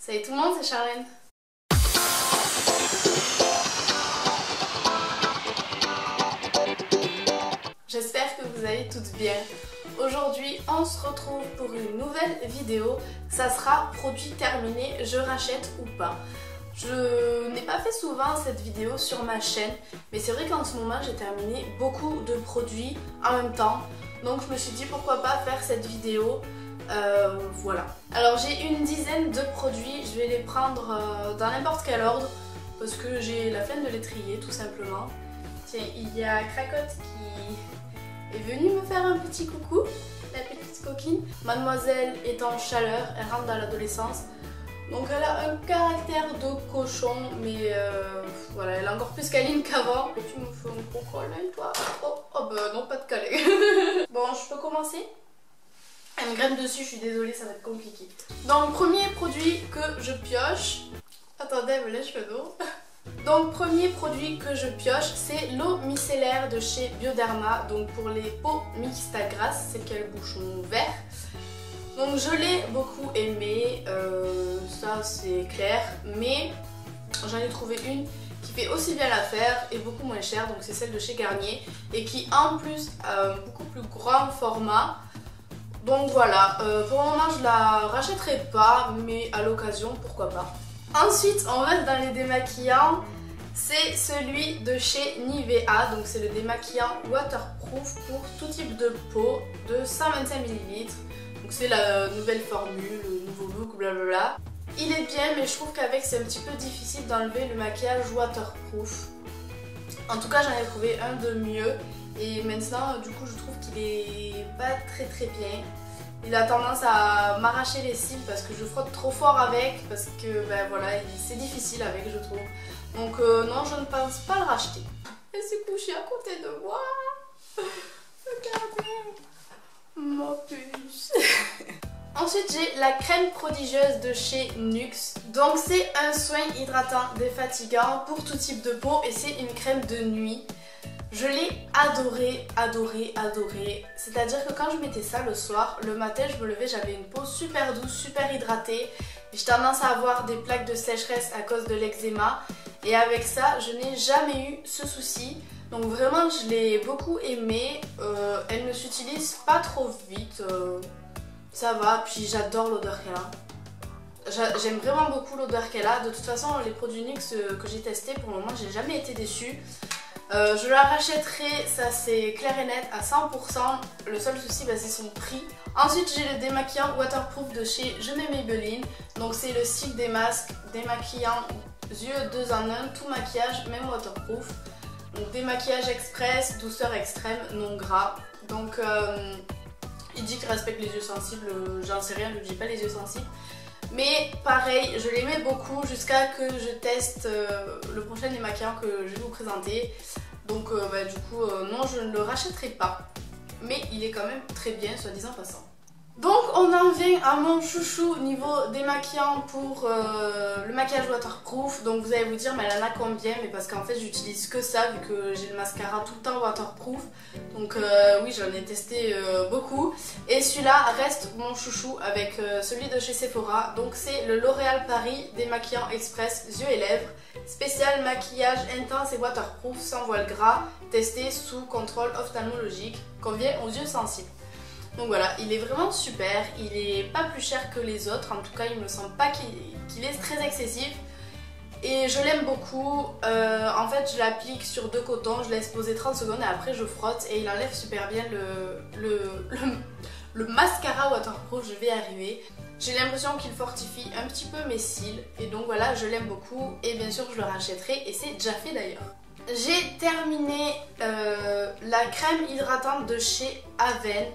Salut tout le monde, c'est Charlène. J'espère que vous allez toutes bien. Aujourd'hui, on se retrouve pour une nouvelle vidéo. Ça sera produit terminé, je rachète ou pas. Je n'ai pas fait souvent cette vidéo sur ma chaîne, mais c'est vrai qu'en ce moment j'ai terminé beaucoup de produits en même temps. Donc je me suis dit pourquoi pas faire cette vidéo. Voilà. Alors j'ai une dizaine de produits, je vais les prendre dans n'importe quel ordre parce que j'ai la flemme de les trier tout simplement. Tiens, il y a Cracotte qui est venue me faire un petit coucou, la petite coquine. Mademoiselle est en chaleur, elle rentre dans l'adolescence. Donc elle a un caractère de cochon, mais voilà, elle est encore plus câline qu'avant. Tu me fais un gros câlin toi? Oh bah non, pas de câlin. Bon, je peux commencer? Elle me graine dessus, je suis désolée, ça va être compliqué. Donc premier produit que je pioche. Attendez, elle me lèche le dos. Donc premier produit que je pioche, c'est l'eau micellaire de chez Bioderma. Donc pour les peaux mixtes à grasse, c'est quel bouchon vert. Donc je l'ai beaucoup aimé, ça c'est clair, mais j'en ai trouvé une qui fait aussi bien l'affaire et beaucoup moins chère, donc c'est celle de chez Garnier et qui en plus a un beaucoup plus grand format. Donc voilà, pour le moment je la rachèterai pas, mais à l'occasion pourquoi pas. Ensuite on reste dans les démaquillants, c'est celui de chez Nivea, donc c'est le démaquillant waterproof pour tout type de peau de 125 ml. Donc c'est la nouvelle formule, le nouveau look, blablabla. Il est bien, mais je trouve qu'avec c'est un petit peu difficile d'enlever le maquillage waterproof. En tout cas j'en ai trouvé un de mieux. Et maintenant du coup je trouve qu'il est pas très bien. Il a tendance à m'arracher les cils parce que je frotte trop fort avec. Parce que ben voilà, c'est difficile avec je trouve. Donc non, je ne pense pas le racheter. Elle s'est couchée à côté de moi. Regardez ma puce. Ensuite j'ai la crème prodigieuse de chez Nuxe. Donc c'est un soin hydratant défatigant pour tout type de peau et c'est une crème de nuit. Je l'ai adoré. C'est-à-dire que quand je mettais ça le soir, le matin je me levais, j'avais une peau super douce, super hydratée. J'ai tendance à avoir des plaques de sécheresse à cause de l'eczéma. Et avec ça, je n'ai jamais eu ce souci. Donc vraiment, je l'ai beaucoup aimée. Elle ne s'utilise pas trop vite. Ça va, puis j'adore l'odeur qu'elle a. J'aime vraiment beaucoup l'odeur qu'elle a. De toute façon, les produits Nuxe que j'ai testés, pour le moment, j'ai jamais été déçue. Je la rachèterai, ça c'est clair et net, à 100%. Le seul souci, bah, c'est son prix. Ensuite, j'ai le démaquillant waterproof de chez Je m'aime Maybelline. Donc c'est le style des masques, démaquillant yeux 2 en 1, tout maquillage, même waterproof. Donc démaquillage express, douceur extrême, non gras. Donc il dit qu'il respecte les yeux sensibles, j'en sais rien vu que j'ai pas les yeux sensibles. Mais pareil, je l'aimais beaucoup jusqu'à que je teste le prochain démaquillant que je vais vous présenter. Donc bah, du coup non, je ne le rachèterai pas. Mais il est quand même très bien, soit disant passant. Donc on en vient à mon chouchou niveau démaquillant pour le maquillage waterproof. Donc vous allez vous dire mais elle en a combien? Mais parce qu'en fait j'utilise que ça vu que j'ai le mascara tout le temps waterproof. Donc oui, j'en ai testé beaucoup. Et celui-là reste mon chouchou avec celui de chez Sephora. Donc c'est le L'Oréal Paris démaquillant express yeux et lèvres. Spécial maquillage intense et waterproof sans voile gras. Testé sous contrôle ophtalmologique. Convient aux yeux sensibles. Donc voilà, il est vraiment super, il est pas plus cher que les autres, en tout cas il me semble pas qu'il est très excessif. Et je l'aime beaucoup, en fait je l'applique sur 2 cotons, je laisse poser 30 secondes et après je frotte et il enlève super bien le mascara waterproof, je vais y arriver. J'ai l'impression qu'il fortifie un petit peu mes cils et donc voilà, je l'aime beaucoup et bien sûr je le rachèterai et c'est déjà fait d'ailleurs. J'ai terminé la crème hydratante de chez Aven.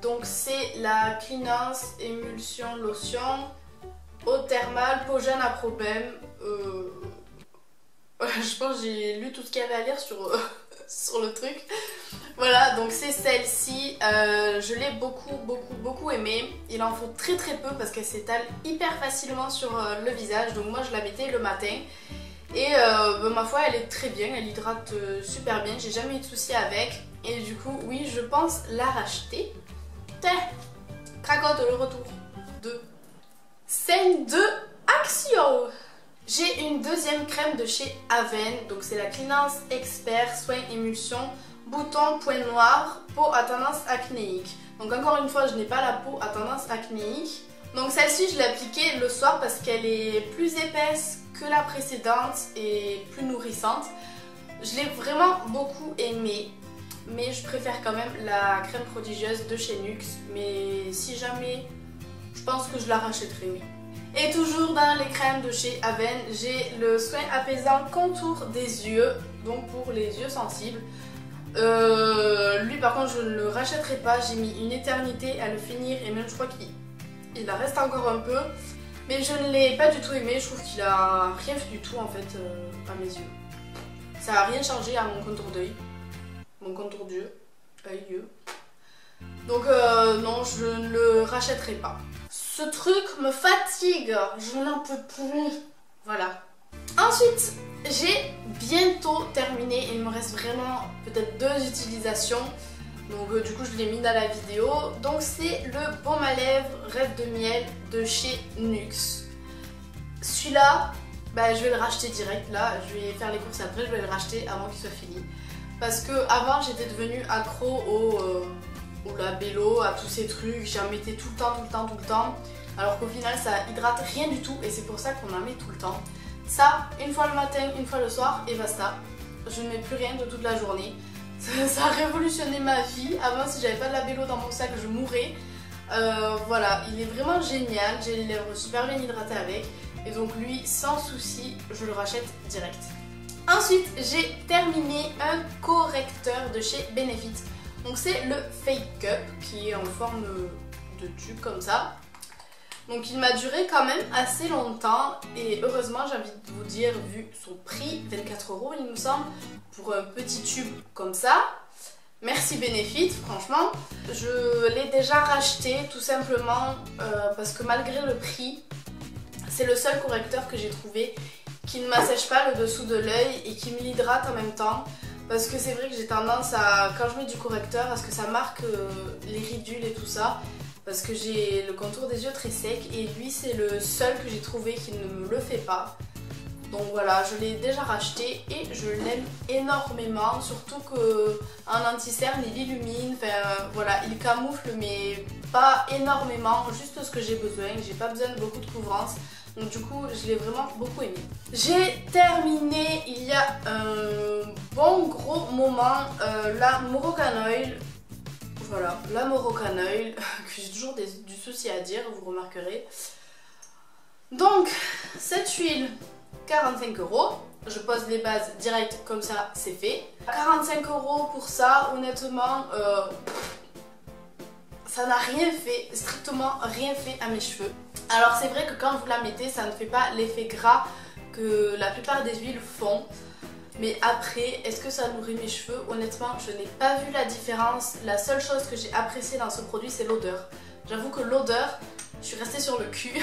Donc c'est la Cleanance Émulsion Lotion Eau thermale, peau jeune à problème. Je pense que j'ai lu tout ce qu'il y avait à lire sur le truc. Voilà, donc c'est celle-ci. Je l'ai beaucoup aimée. Il en faut très peu parce qu'elle s'étale hyper facilement sur le visage. Donc moi je la mettais le matin. Et ma foi elle est très bien, elle hydrate super bien, j'ai jamais eu de soucis avec. Et du coup oui, je pense la racheter. Cracotte, le retour de scène de action. deuxième crème de chez Aven. Donc c'est la Cleanance Expert Soin Émulsion Bouton Point Noir Peau à tendance acnéique. Donc encore une fois, je n'ai pas la peau à tendance acnéique. Donc celle-ci, je l'ai appliquée le soir parce qu'elle est plus épaisse que la précédente et plus nourrissante. Je l'ai vraiment beaucoup aimée, mais je préfère quand même la crème prodigieuse de chez NYX. Mais si jamais, je pense que je la rachèterai, oui. Et toujours dans les crèmes de chez Aven, j'ai le soin apaisant contour des yeux, donc pour les yeux sensibles. Lui par contre je ne le rachèterai pas, j'ai mis une éternité à le finir et même je crois qu'il en reste encore un peu. Mais je ne l'ai pas du tout aimé, je trouve qu'il a rien fait du tout en fait à mes yeux. Ça n'a rien changé à mon contour d'œil, mon contour d'yeux, œil-yeux. Donc non, je ne le rachèterai pas. Ce truc me fatigue, je n'en peux plus. Voilà. Ensuite, j'ai bientôt terminé, il me reste vraiment peut-être 2 utilisations. Donc du coup je l'ai mis dans la vidéo. Donc c'est le baume à lèvres Rêve de miel de chez NYX. Celui-là, bah, je vais le racheter direct là. Je vais faire les courses après, je vais le racheter avant qu'il soit fini. Parce que avant j'étais devenue accro au labello, à tous ces trucs. J'en mettais tout le temps. Alors qu'au final ça hydrate rien du tout et c'est pour ça qu'on en met tout le temps. Ça, une fois le matin, une fois le soir et basta. Je ne mets plus rien de toute la journée. Ça a révolutionné ma vie. Avant, si j'avais pas de labello dans mon sac, je mourrais. Voilà, il est vraiment génial. J'ai les lèvres super bien hydratées avec. Et donc lui, sans souci, je le rachète direct. Ensuite, j'ai terminé un correcteur de chez Benefit. Donc c'est le Fake Cup qui est en forme de tube comme ça. Donc il m'a duré quand même assez longtemps et heureusement j'ai envie de vous dire, vu son prix, 24 € il me semble, pour un petit tube comme ça. Merci Benefit, franchement. Je l'ai déjà racheté tout simplement parce que malgré le prix, c'est le seul correcteur que j'ai trouvé qui ne m'assèche pas le dessous de l'œil et qui me l'hydrate en même temps. Parce que c'est vrai que j'ai tendance à, quand je mets du correcteur, à ce que ça marque les ridules et tout ça. Parce que j'ai le contour des yeux très sec et lui c'est le seul que j'ai trouvé qui ne me le fait pas. Donc voilà, je l'ai déjà racheté et je l'aime énormément. Surtout qu'en anti-cerne il illumine, enfin voilà, il camoufle mais pas énormément, juste ce que j'ai besoin. J'ai pas besoin de beaucoup de couvrance. Donc du coup je l'ai vraiment beaucoup aimé. J'ai terminé il y a un bon gros moment la Moroccan Oil. Voilà, la Moroccan Oil, que j'ai toujours du souci à dire, vous remarquerez. Donc, cette huile, 45 €. Je pose les bases direct, comme ça, c'est fait. 45 € pour ça, honnêtement, ça n'a rien fait, strictement rien fait à mes cheveux. Alors c'est vrai que quand vous la mettez, ça ne fait pas l'effet gras que la plupart des huiles font. Mais après, est-ce que ça nourrit mes cheveux? Honnêtement, je n'ai pas vu la différence. La seule chose que j'ai appréciée dans ce produit, c'est l'odeur. J'avoue que l'odeur, je suis restée sur le cul.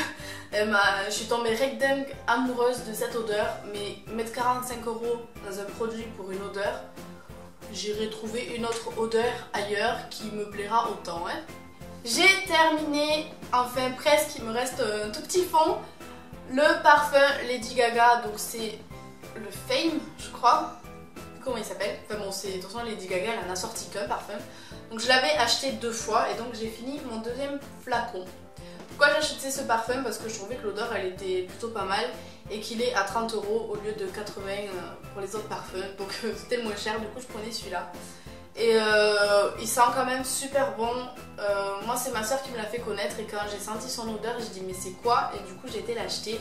Je suis tombée dingue amoureuse de cette odeur. Mais mettre 45 € dans un produit pour une odeur, j'irai trouver une autre odeur ailleurs qui me plaira autant. Hein. J'ai terminé, enfin presque, il me reste un tout petit fond. Le parfum Lady Gaga, donc c'est le Fame, je crois. Comment il s'appelle? Enfin bon, c'est de toute façon Lady Gaga, elle en a sorti qu'un parfum. Donc je l'avais acheté 2 fois et donc j'ai fini mon 2e flacon. Pourquoi j'ai acheté ce parfum? Parce que je trouvais que l'odeur elle était plutôt pas mal et qu'il est à 30 € au lieu de 80 pour les autres parfums. Donc c'était le moins cher, du coup je prenais celui-là. Et il sent quand même super bon. Moi c'est ma soeur qui me l'a fait connaître et quand j'ai senti son odeur j'ai dit mais c'est quoi? Et du coup j'ai été l'acheter.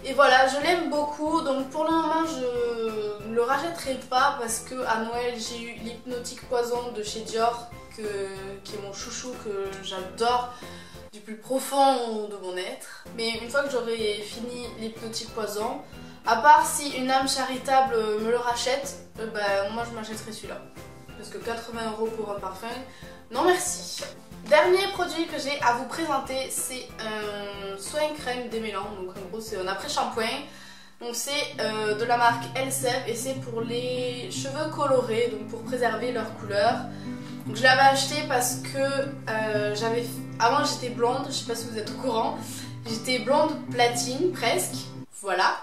Et voilà, je l'aime beaucoup, donc pour le moment je ne le rachèterai pas parce que à Noël j'ai eu l'Hypnotique Poison de chez Dior qui est mon chouchou, que j'adore du plus profond de mon être. Mais une fois que j'aurai fini l'Hypnotique Poison, à part si une âme charitable me le rachète, moi je m'achèterai celui-là. Parce que 80 € pour un parfum, non merci. Dernier produit que j'ai à vous présenter, c'est un soin crème démêlant. Donc en gros c'est un après-shampoing. Donc c'est de la marque Elseve et c'est pour les cheveux colorés, donc pour préserver leur couleur. Donc je l'avais acheté parce que avant j'étais blonde, je sais pas si vous êtes au courant. J'étais blonde platine presque, voilà.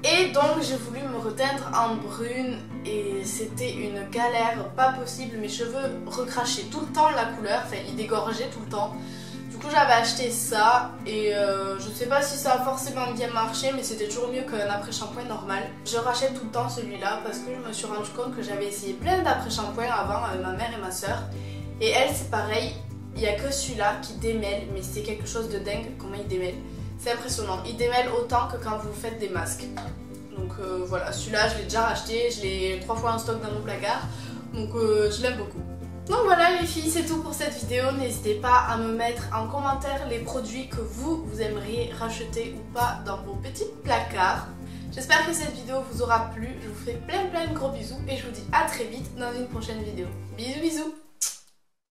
Et donc j'ai voulu me reteindre en brune et c'était une galère pas possible. Mes cheveux recrachaient tout le temps la couleur, enfin ils dégorgeaient tout le temps. Du coup j'avais acheté ça et je sais pas si ça a forcément bien marché, mais c'était toujours mieux qu'un après-shampoing normal. Je rachète tout le temps celui-là parce que je me suis rendu compte que j'avais essayé plein d'après-shampoings avant avec ma mère et ma soeur. Et elle c'est pareil, il n'y a que celui-là qui démêle, mais c'est quelque chose de dingue comment il démêle. C'est impressionnant, il démêle autant que quand vous faites des masques. Donc voilà, celui-là je l'ai déjà racheté, je l'ai 3 fois en stock dans mon placard, donc je l'aime beaucoup. Donc voilà les filles, c'est tout pour cette vidéo. N'hésitez pas à me mettre en commentaire les produits que vous aimeriez racheter ou pas dans vos petits placards. J'espère que cette vidéo vous aura plu, je vous fais plein de gros bisous et je vous dis à très vite dans une prochaine vidéo. Bisous bisous.